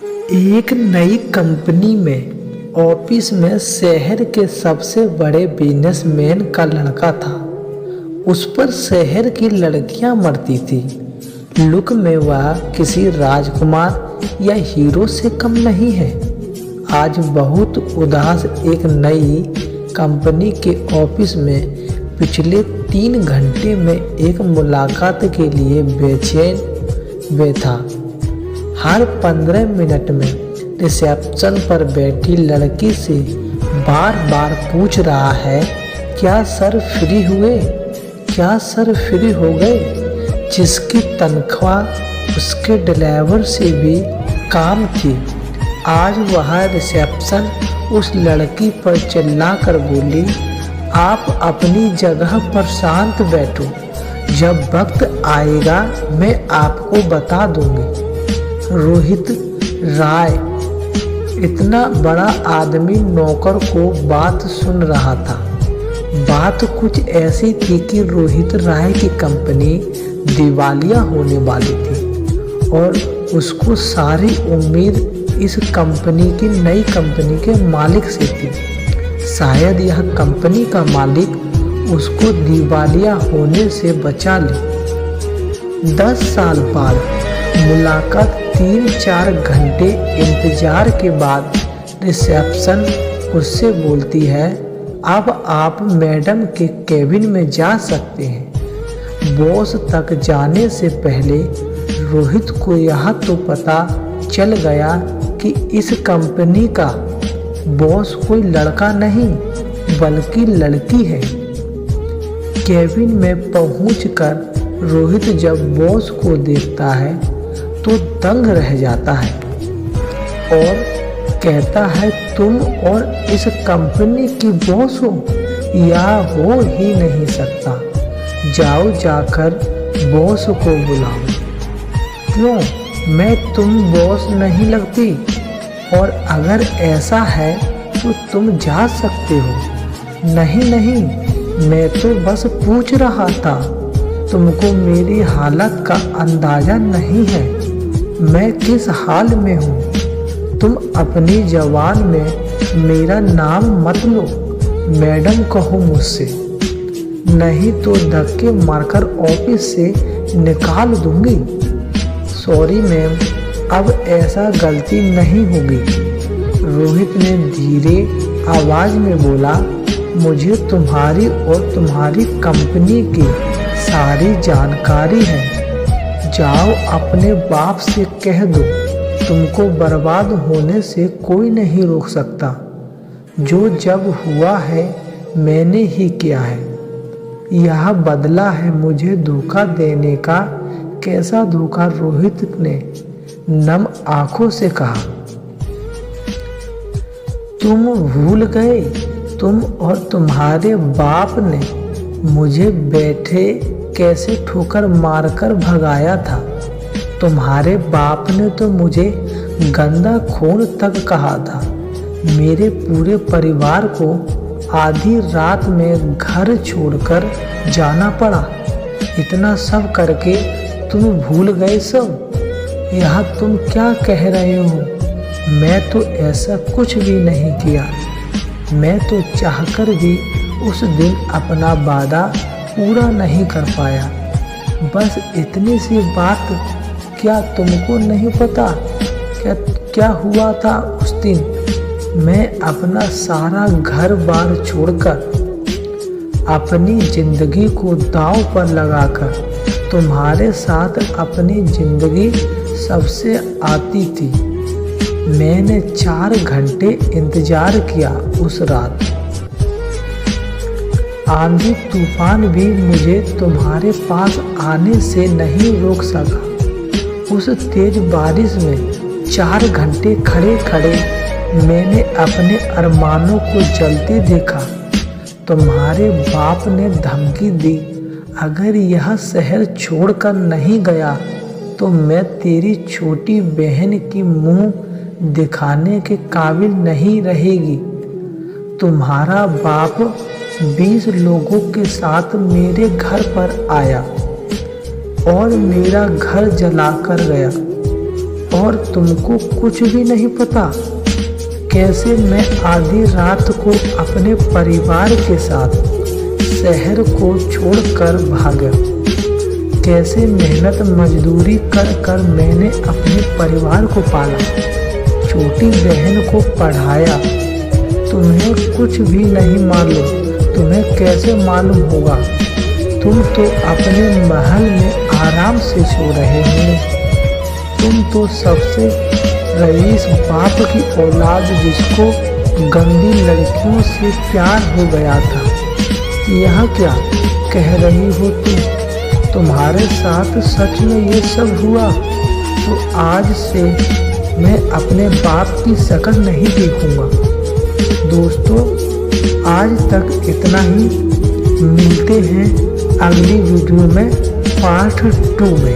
एक नई कंपनी में ऑफिस में शहर के सबसे बड़े बिजनेसमैन का लड़का था। उस पर शहर की लड़कियां मरती थी। लुक में वह किसी राजकुमार या हीरो से कम नहीं है। आज बहुत उदास एक नई कंपनी के ऑफिस में पिछले 3 घंटे में एक मुलाकात के लिए बेचैन बैठा। हर 15 मिनट में रिसेप्शन पर बैठी लड़की से बार बार पूछ रहा है, क्या सर फ्री हुए, क्या सर फ्री हो गए, जिसकी तनख्वाह उसके ड्राइवर से भी कम थी। आज वह रिसेप्शन उस लड़की पर चिल्लाकर बोली, आप अपनी जगह पर शांत बैठो, जब वक्त आएगा मैं आपको बता दूंगी। रोहित राय इतना बड़ा आदमी नौकर को बात सुन रहा था। बात कुछ ऐसी थी कि रोहित राय की कंपनी दिवालिया होने वाली थी और उसको सारी उम्मीद इस कंपनी की नई कंपनी के मालिक से थी। शायद यह कंपनी का मालिक उसको दिवालिया होने से बचा ले। 10 साल बाद मुलाकात 3-4 घंटे इंतजार के बाद रिसेप्शन उससे बोलती है, अब आप मैडम के केबिन में जा सकते हैं। बॉस तक जाने से पहले रोहित को यह तो पता चल गया कि इस कंपनी का बॉस कोई लड़का नहीं बल्कि लड़की है। केबिन में पहुंचकर रोहित जब बॉस को देखता है तो दंग रह जाता है और कहता है, तुम और इस कंपनी की बॉस हो? या हो ही नहीं सकता। जाओ जाकर बॉस को बुलाओ। क्यों, मैं तुम बॉस नहीं लगती? और अगर ऐसा है तो तुम जा सकते हो। नहीं नहीं, मैं तो बस पूछ रहा था, तुमको मेरी हालत का अंदाजा नहीं है, मैं किस हाल में हूँ। तुम अपनी जबान में मेरा नाम मत लो, मैडम कहो मुझसे, नहीं तो धक्के मारकर ऑफिस से निकाल दूंगी। सॉरी मैम, अब ऐसा गलती नहीं होगी। रोहित ने धीरे आवाज में बोला, मुझे तुम्हारी और तुम्हारी कंपनी की सारी जानकारी है। जाओ अपने बाप से कह दो, तुमको बर्बाद होने से कोई नहीं रोक सकता। जो जब हुआ है मैंने ही किया है। यह बदला है मुझे धोखा देने का। कैसा धोखा? रोहित ने नम आंखों से कहा। तुम भूल गए, तुम और तुम्हारे बाप ने मुझे बैठे कैसे ठोकर मारकर भगाया था। तुम्हारे बाप ने तो मुझे गंदा खून तक कहा था। मेरे पूरे परिवार को आधी रात में घर छोड़कर जाना पड़ा। इतना सब करके तुम भूल गए सब? यह तुम क्या कह रहे हो? मैं तो ऐसा कुछ भी नहीं किया। मैं तो चाहकर भी उस दिन अपना वादा पूरा नहीं कर पाया। बस इतनी सी बात, क्या तुमको नहीं पता क्या हुआ था उस दिन? मैं अपना सारा घर बार छोड़कर अपनी जिंदगी को दांव पर लगाकर तुम्हारे साथ अपनी जिंदगी सबसे आती थी। मैंने 4 घंटे इंतजार किया उस रात। आंधी तूफान भी मुझे तुम्हारे पास आने से नहीं रोक सका। उस तेज बारिश में 4 घंटे खड़े खड़े मैंने अपने अरमानों को जलते देखा। तुम्हारे बाप ने धमकी दी, अगर यह शहर छोड़कर नहीं गया तो मैं तेरी छोटी बहन की मुंह दिखाने के काबिल नहीं रहेगी। तुम्हारा बाप 20 लोगों के साथ मेरे घर पर आया और मेरा घर जलाकर गया। और तुमको कुछ भी नहीं पता कैसे मैं आधी रात को अपने परिवार के साथ शहर को छोड़कर भागा, कैसे मेहनत मजदूरी कर कर मैंने अपने परिवार को पाला, छोटी बहन को पढ़ाया। तुम्हें कुछ भी नहीं मालूम, तुम्हें कैसे मालूम होगा? तुम तो अपने महल में आराम से सो रहे हो। तुम तो सबसे रईस बाप की औलाद जिसको गंदी लड़कियों से प्यार हो गया था। यह क्या कह रही हो तुम? तुम्हारे साथ सच में ये सब हुआ तो आज से मैं अपने बाप की शक्ल नहीं देखूंगा। दोस्तों, आज तक इतना ही। मिलते हैं अगली वीडियो में पार्ट 2 में।